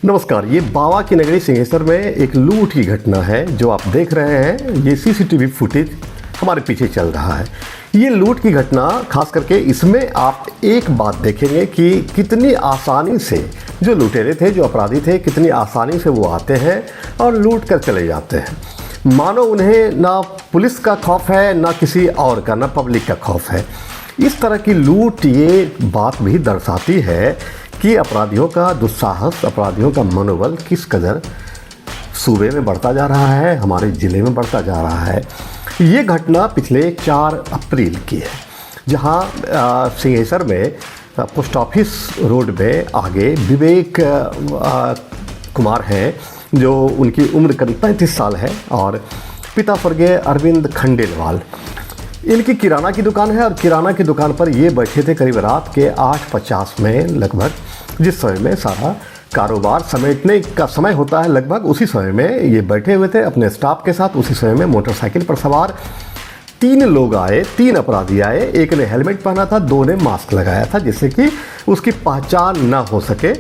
नमस्कार। ये बाबा की नगरी सिंहेश्वर में एक लूट की घटना है जो आप देख रहे हैं। ये सीसीटीवी फुटेज हमारे पीछे चल रहा है। ये लूट की घटना खास करके इसमें आप एक बात देखेंगे कि कितनी आसानी से जो लुटेरे थे, जो अपराधी थे, कितनी आसानी से वो आते हैं और लूट कर चले जाते हैं। मानो उन्हें ना पुलिस का खौफ है, ना किसी और का, ना पब्लिक का खौफ है। इस तरह की लूट ये बात भी दर्शाती है कि अपराधियों का दुस्साहस, अपराधियों का मनोबल किस कदर सूबे में बढ़ता जा रहा है, हमारे ज़िले में बढ़ता जा रहा है। ये घटना पिछले 4 अप्रैल की है, जहां सिंहेश्वर में पोस्ट ऑफिस रोड में आगे विवेक कुमार हैं, जो उनकी उम्र करीब 35 साल है और पिता स्वर्गीय अरविंद खंडेलवाल। इनकी किराना की दुकान है और किराना की दुकान पर ये बैठे थे करीब रात के 8:50 में लगभग, जिस समय में सारा कारोबार समेटने का समय होता है। लगभग उसी समय में ये बैठे हुए थे अपने स्टाफ के साथ। उसी समय में मोटरसाइकिल पर सवार 3 लोग आए, 3 अपराधी आए। एक ने हेलमेट पहना था, 2 ने मास्क लगाया था, जिससे कि उसकी पहचान ना हो सके।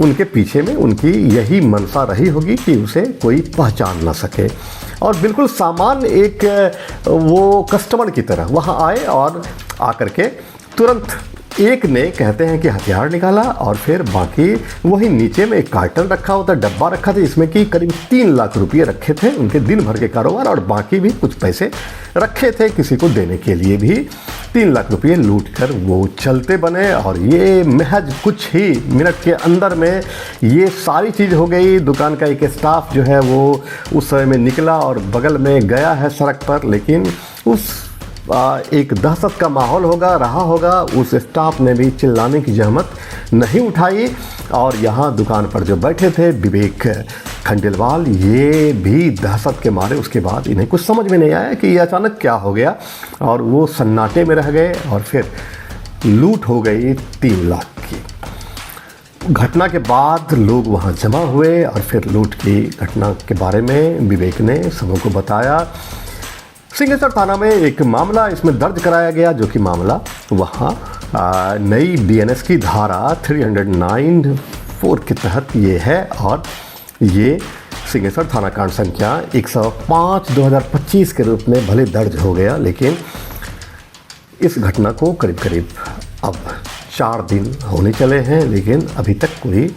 उनके पीछे में उनकी यही मनसा रही होगी कि उसे कोई पहचान ना सके। और बिल्कुल सामान्य एक वो कस्टमर की तरह वहाँ आए और आकर के तुरंत एक ने कहते हैं कि हथियार निकाला और फिर बाकी वही नीचे में एक कार्टन रखा होता, डब्बा रखा था, जिसमें कि करीब 3 लाख रुपये रखे थे उनके दिन भर के कारोबार, और बाकी भी कुछ पैसे रखे थे किसी को देने के लिए भी। 3 लाख रुपये लूट कर वो चलते बने और ये महज कुछ ही मिनट के अंदर में ये सारी चीज़ हो गई। दुकान का एक स्टाफ जो है वो उस समय में निकला और बगल में गया है सड़क पर, लेकिन उस एक दहशत का माहौल रहा होगा। उस स्टाफ ने भी चिल्लाने की जहमत नहीं उठाई और यहाँ दुकान पर जो बैठे थे विवेक खंडेलवाल, ये भी दहशत के मारे उसके बाद इन्हें कुछ समझ में नहीं आया कि ये अचानक क्या हो गया, और वो सन्नाटे में रह गए और फिर लूट हो गई 3 लाख की। घटना के बाद लोग वहाँ जमा हुए और फिर लूट की घटना के बारे में विवेक ने सबों को बताया। सिंहेश्वर थाना में एक मामला इसमें दर्ज कराया गया, जो कि मामला वहाँ नई बीएनएस की धारा 309(4) के तहत ये है, और ये सिंहेश्वर थाना कांड संख्या 105/2025 के रूप में भले दर्ज हो गया, लेकिन इस घटना को करीब करीब अब 4 दिन होने चले हैं, लेकिन अभी तक कोई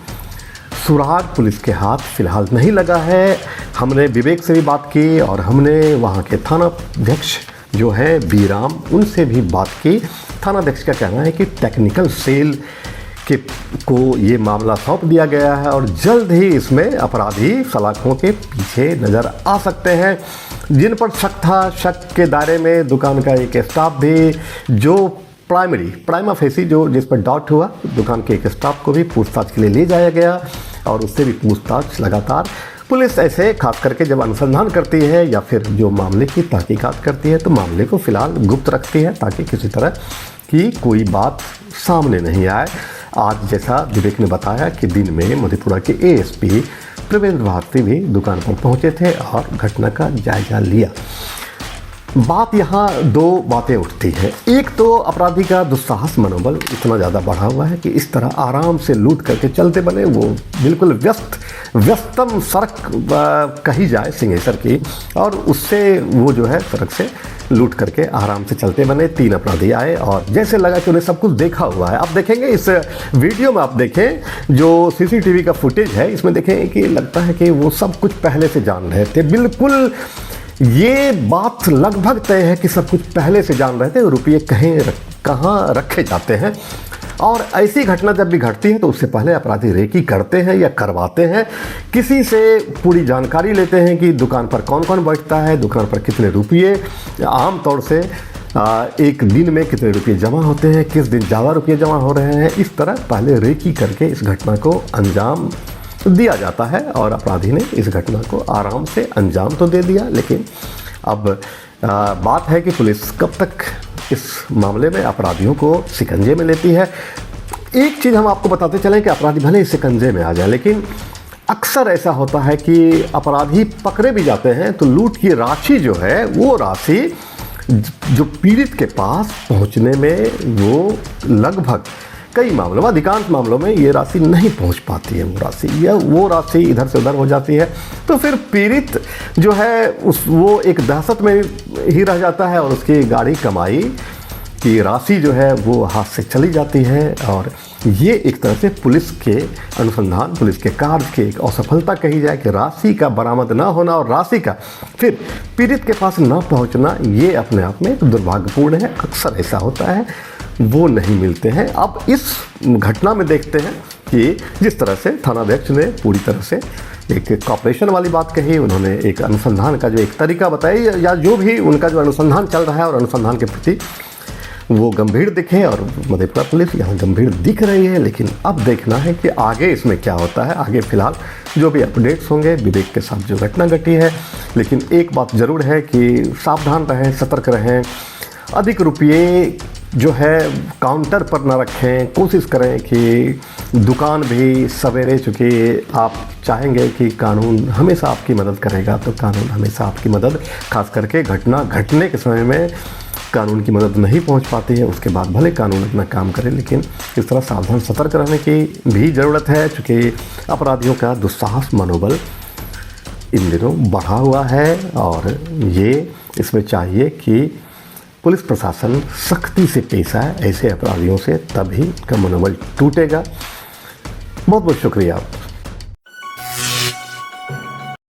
सुराग पुलिस के हाथ फिलहाल नहीं लगा है। हमने विवेक से भी बात की और हमने वहाँ के थाना अध्यक्ष जो है बीराम, उनसे भी बात की। थाना अध्यक्ष का कहना है कि टेक्निकल सेल को ये मामला सौंप दिया गया है और जल्द ही इसमें अपराधी सलाखों के पीछे नज़र आ सकते हैं। जिन पर शक था, शक के दायरे में दुकान का एक स्टाफ भी, जो प्राइमा फेसी जो जिस पर डाउट हुआ, दुकान के एक स्टाफ को भी पूछताछ के लिए ले जाया गया और उससे भी पूछताछ लगातार पुलिस ऐसे खास करके जब अनुसंधान करती है या फिर जो मामले की तहकीकात करती है तो मामले को फिलहाल गुप्त रखती है, ताकि किसी तरह की कोई बात सामने नहीं आए। आज जैसा विवेक ने बताया कि दिन में मधेपुरा के एएसपी प्रवीण भारती भी दुकान पर पहुंचे थे और घटना का जायजा लिया। बात यहाँ 2 बातें उठती हैं। एक तो अपराधी का दुस्साहस मनोबल इतना ज़्यादा बढ़ा हुआ है कि इस तरह आराम से लूट करके चलते बने। वो बिल्कुल व्यस्तम सड़क कही जाए सिंहेश्वर की, और उससे वो जो है सड़क से लूट करके आराम से चलते बने। 3 अपराधी आए और जैसे लगा कि उन्हें सब कुछ देखा हुआ है। आप देखेंगे इस वीडियो में, आप देखें जो सीसीटीवी का फुटेज है, इसमें देखें कि लगता है कि वो सब कुछ पहले से जान रहे थे। बिल्कुल ये बात लगभग तय है कि सब कुछ पहले से जान रहे थे रुपये कहाँ रखे जाते हैं। और ऐसी घटना जब भी घटती है तो उससे पहले अपराधी रेकी करते हैं या करवाते हैं, किसी से पूरी जानकारी लेते हैं कि दुकान पर कौन कौन बैठता है, दुकान पर कितने रुपये, आम तौर से एक दिन में कितने रुपये जमा होते हैं, किस दिन ज़्यादा रुपये जमा हो रहे हैं। इस तरह पहले रेकी करके इस घटना को अंजाम दिया जाता है और अपराधी ने इस घटना को आराम से अंजाम तो दे दिया। लेकिन अब बात है कि पुलिस कब तक इस मामले में अपराधियों को शिकंजे में लेती है। एक चीज़ हम आपको बताते चलें कि अपराधी भले ही शिकंजे में आ जाए, लेकिन अक्सर ऐसा होता है कि अपराधी पकड़े भी जाते हैं तो लूट की राशि जो है, वो राशि जो पीड़ित के पास पहुंचने में वो लगभग कई मामलों में, अधिकांश मामलों में ये राशि नहीं पहुंच पाती है। वो राशि इधर से उधर हो जाती है। तो फिर पीड़ित जो है वो एक दहशत में ही रह जाता है और उसकी गाड़ी कमाई की राशि जो है वो हाथ से चली जाती है। और ये एक तरह से पुलिस के अनुसंधान, पुलिस के कार्य की एक असफलता कही जाए कि राशि का बरामद ना होना और राशि का फिर पीड़ित के पास ना पहुंचना, ये अपने आप में दुर्भाग्यपूर्ण है। अक्सर ऐसा होता है, वो नहीं मिलते हैं। अब इस घटना में देखते हैं कि जिस तरह से थानाध्यक्ष ने पूरी तरह से एक कॉपरेशन वाली बात कही, उन्होंने एक अनुसंधान का जो एक तरीका बताया, या जो भी उनका जो अनुसंधान चल रहा है और अनुसंधान के प्रति वो गंभीर दिखे, और मधेपुरा पुलिस यहाँ गंभीर दिख रही है। लेकिन अब देखना है कि आगे इसमें क्या होता है। आगे फिलहाल जो भी अपडेट्स होंगे, विवेक के साथ जो घटना घटी है। लेकिन एक बात ज़रूर है कि सावधान रहें, सतर्क रहें, अधिक रुपये जो है काउंटर पर ना रखें। कोशिश करें कि दुकान भी सवेरे, चूँकि आप चाहेंगे कि कानून हमेशा आपकी मदद करेगा, तो कानून हमेशा आपकी मदद, खास करके घटना घटने के समय में कानून की मदद नहीं पहुंच पाती है। उसके बाद भले कानून अपना काम करे, लेकिन इस तरह सावधान सतर्क रहने की भी ज़रूरत है, चूँकि अपराधियों का दुस्साहस मनोबल इन दिनों बढ़ा हुआ है। और ये इसमें चाहिए कि पुलिस प्रशासन सख्ती से पेश आए ऐसे अपराधियों से, तभी का मनोबल टूटेगा। बहुत बहुत शुक्रिया।